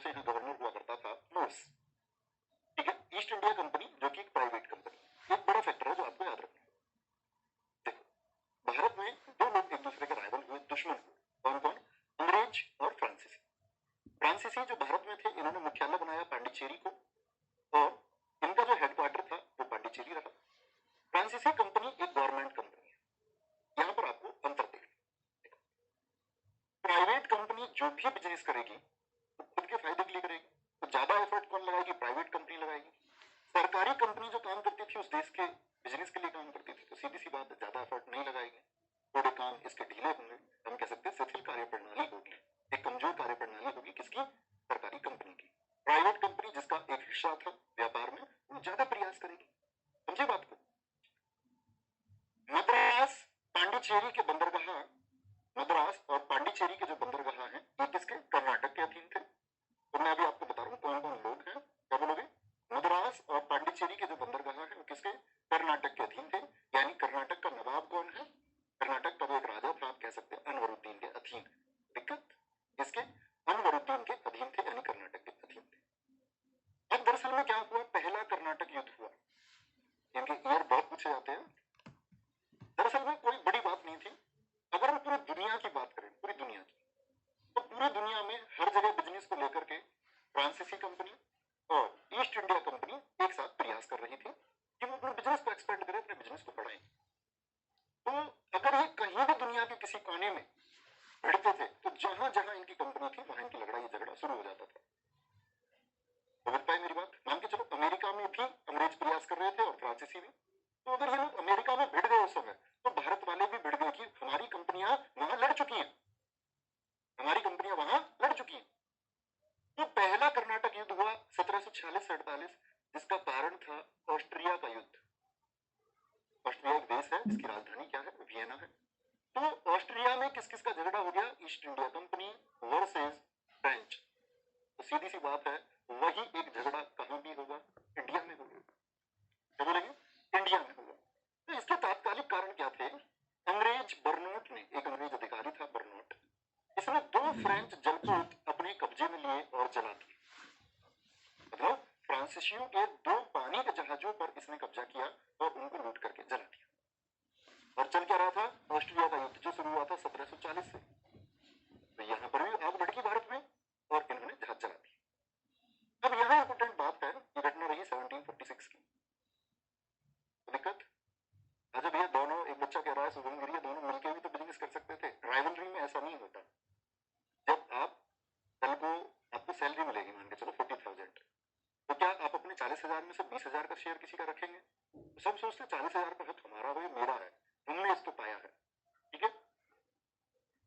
से यहाँ गवर्नर हुआ करता था मोर्स, ठीक है। ईस्ट इंडिया कंपनी जो कि एक प्राइवेट कंपनी, एक बड़ा फैक्टर है जो आपको याद रखना है। देखो भारत में दो लोग एक दूसरे के राइवल हुए, दुश्मन हुए, कौन कौन? अंग्रेज और फ्रांसीसी। फ्रांसीसी जो भारत में थे, इन्होंने मुख्यालय बनाया पांडिचेरी को और इनका जो हेडक्वार्टर था वो पांडिचेरी रहा। फ्रांसीसी कंपनी एक गवर्नमेंट कंपनी है, यहाँ पर आपको अंतर देखना। प्राइवेट कंपनी जो भी बिजनेस करेगी वो खुद के फायदे के लिए करेगी, तो ज्यादा एफर्ट कौन लगाएगी? प्राइवेट कंपनी लगाएगी। सरकारी कंपनी जो काम करती थी उस देश के बिजनेस के लिए काम करती थी, तो सीधी सी बात है ज्यादा एफर्ट नहीं लगाएगी, थोड़े काम इसके ढीले होंगे, हम कह सकते हैं शिथिल कार्य प्रणाली होगी, एक कमजोर कार्य प्रणाली होगी किसकी? सरकारी कंपनी की। प्राइवेट कंपनी जिसका एक हिस्सा था व्यापार में, वो ज्यादा प्रयास करेगी। समझे बात को? मद्रास पांडिचेरी के बंदरगाह, मद्रास और पांडिचेरी के जो बंदरगाह हैं ये किसके? कर्नाटक के अधीन थे। तो मैं अभी आपको बता रहा हूँ कौन कौन लोग हैं। क्या बोलोगे? मद्रास और पांडिचेरी के जो बंदरगाह हैं वो किसके? कर्नाटक के अधीन थे। यानी कर्नाटक का नवाब कौन है? कर्नाटक का वो एक राजा था, आप कह सकते हैं अनवरुद्दीन के अधीन। दिक्कत इसके अनवरुद्दीन के अधीन थे, यानी कर्नाटक के अधीन थे। अब दरअसल में क्या हुआ? पहला कर्नाटक युद्ध हुआ, इनके ईयर बहुत पूछे जाते हैं। दरअसल में कोई बड़ी बात नहीं थी। अगर हम पूरी दुनिया की बात करें, पूरी दुनिया की, तो पूरी दुनिया में हर जगह बिजनेस को लेकर के फ्रांसीसी कंपनी और ईस्ट इंडिया कंपनी एक साथ प्रयास कर रही थी कि वो अपने बिजनेस को एक्सपेंड करें, अपने बिजनेस को बढ़ाएं। तो अगर ये कहीं भी दुनिया के किसी कोने में भिड़ते थे तो जहां जहां इनकी कंपनी थी वहां इनकी लड़ाई झगड़ा शुरू हो जाता था। समझ पाए मेरी बात? मान के चलो अमेरिका में भी अंग्रेज प्रयास कर रहे थे और फ्रांसीसी भी। तो अगर ये लोग अमेरिका में भिड़ गए उस समय, तो भारत वाले भी भिड़ गए कि हमारी कंपनियां वहां लड़ चुकी हैं, हमारी कंपनियां वहां लड़ चुकी हैं। तो पहला कर्नाटक युद्ध हुआ 1746 से 48, जिसका कारण था ऑस्ट्रिया का युद्ध। ऑस्ट्रिया एक देश है जिसकी राजधानी क्या है? वियना है। तो ऑस्ट्रिया में किस किस का झगड़ा हो गया? East India company versus French. तो सीधी सी बात है, वही एक झगड़ा कहां भी होगा? इंडिया में होगा। क्या बोलेंगे? इंडिया में होगा। तो इसके तात्कालिक कारण क्या थे? अंग्रेज बर्नोट ने, एक अंग्रेज अधिकारी था बर्नोट, इसने दो फ्रेंच जलपोत अपने कब्जे में लिए और जला दिए। मतलब फ्रांसीसियों के दो पानी के जहाजों पर इसने कब्जा किया और उनको लूट करके जला दिया। और चल क्या रहा था? ऑस्ट्रिया का युद्ध जो शुरू हुआ था 1740 से। तो यहां पर भी आग भड़की भारत में और इन्होंने जहाज जला दिया। अब यहां इंपोर्टेंट बात है, ये घटना रही 1746 की। तो दिक्कत अच्छा भैया, दोनों, एक बच्चा कह रहा है शुभमगिरी, दोनों मिलकर भी तो बिजनेस कर सकते थे। राइवलरी में ऐसा नहीं होता। जब आप कल को आपको सैलरी मिलेगी, मान के चलो 40,000, तो क्या आप अपने 40,000 में से 20,000 का शेयर किसी का रखेंगे? सब सोचते 40,000 का हक हमारा है, मेरा है, हमने इसको पाया है, ठीक है।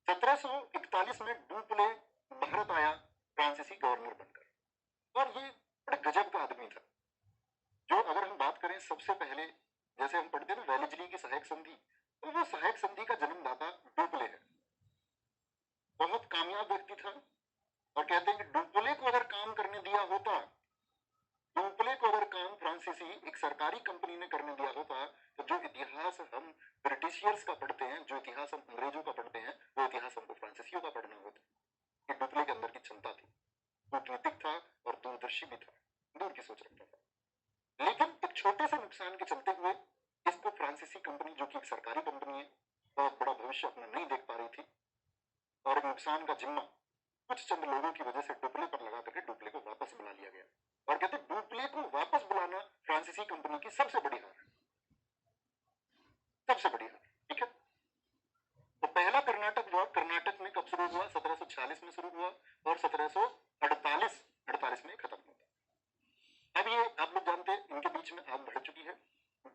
1741 में डुप्ले भारत आया फ्रांसीसी गवर्नर बनकर, और ये बड़े गजब का आदमी था। जो अगर हम बात करें सबसे पहले, जैसे हम पढ़ते हैं ना वेलेजली की सहायक संधि, तो वो सहायक संधि का जन्मदाता डुप्ले है। बहुत कामयाब व्यक्ति था और कहते हैं कि डुप्ले को अगर काम करने दिया होता, डुप्ले को अगर काम फ्रांसीसी एक सरकारी कंपनी ने करने दिया होता, तो जो इतिहास हम ब्रिटिशियर्स का पढ़ते हैं, जो इतिहास हम अंग्रेजों का पढ़ते हैं, वो इतिहास हमको फ्रांसीसियों का पढ़ना होता। कि डुप्ले के अंदर की क्षमता थी, कूटनीतिक था और दूरदर्शी भी था, दूर की सोच रखता था। लेकिन एक छोटे से नुकसान के चलते हुए इसको फ्रांसीसी कंपनी, जो कि एक सरकारी कंपनी है, बहुत बड़ा भविष्य अपना नहीं देख पा रही थी, और नुकसान का जिम्मा कुछ चंद लोगों की वजह से डुप्ले पर लगा करके डुप्ले को वापस बुला लिया गया। और कहते डुप्ले को वापस बुलाना फ्रांसीसी कंपनी की सबसे बड़ी हार है, सबसे बड़ी हार, ठीक है। तो पहला कर्नाटक हुआ, कर्नाटक में कब शुरू हुआ? 1746 में शुरू हुआ और 1748 में खत्म हुआ। अब ये आप लोग जानते हैं, इनके बीच में आग भड़क चुकी है।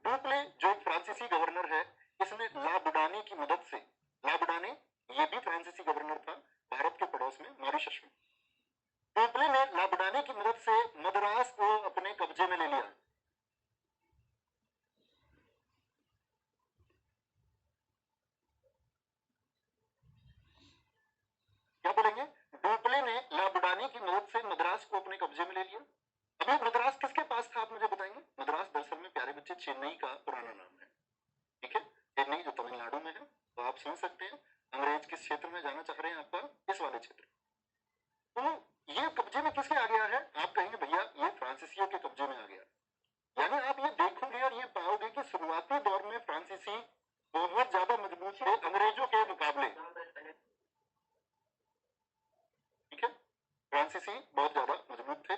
डुप्ले जो फ्रांसीसी गवर्नर है, इसने ला बुडाने की मदद से, ला बुडाने ये भी फ्रांसीसी गवर्नर था भारत के पड़ोस में मॉरिशस में, डुप्ले ने ला बुडाने की मदद से मद्रास को अपने कब्जे में ले लिया। क्या बोलेंगे? डुप्ले ने ला बुडाने की मदद से मद्रास को अपने कब्जे में ले लिया। अभी मद्रास किसके पास था आप मुझे बताएंगे? मद्रास दरअसल में प्यारे बच्चे चेन्नई का पुराना नाम है, ठीक है। चेन्नई जो तमिलनाडु में है, तो आप समझ सकते हैं अंग्रेज किस क्षेत्र में जाना चाह रहे हैं आपका, इस वाले क्षेत्र। तो ये कब्जे में किसके आ गया है? आप कहेंगे भैया ये फ्रांसीसियों के कब्जे में आ गया। यानी आप ये देखोगे और ये पाओगे कि शुरुआती दौर में फ्रांसीसी बहुत ज्यादा मजबूत थे अंग्रेजों के मुकाबले। ठीक है, फ्रांसीसी बहुत ज्यादा मजबूत थे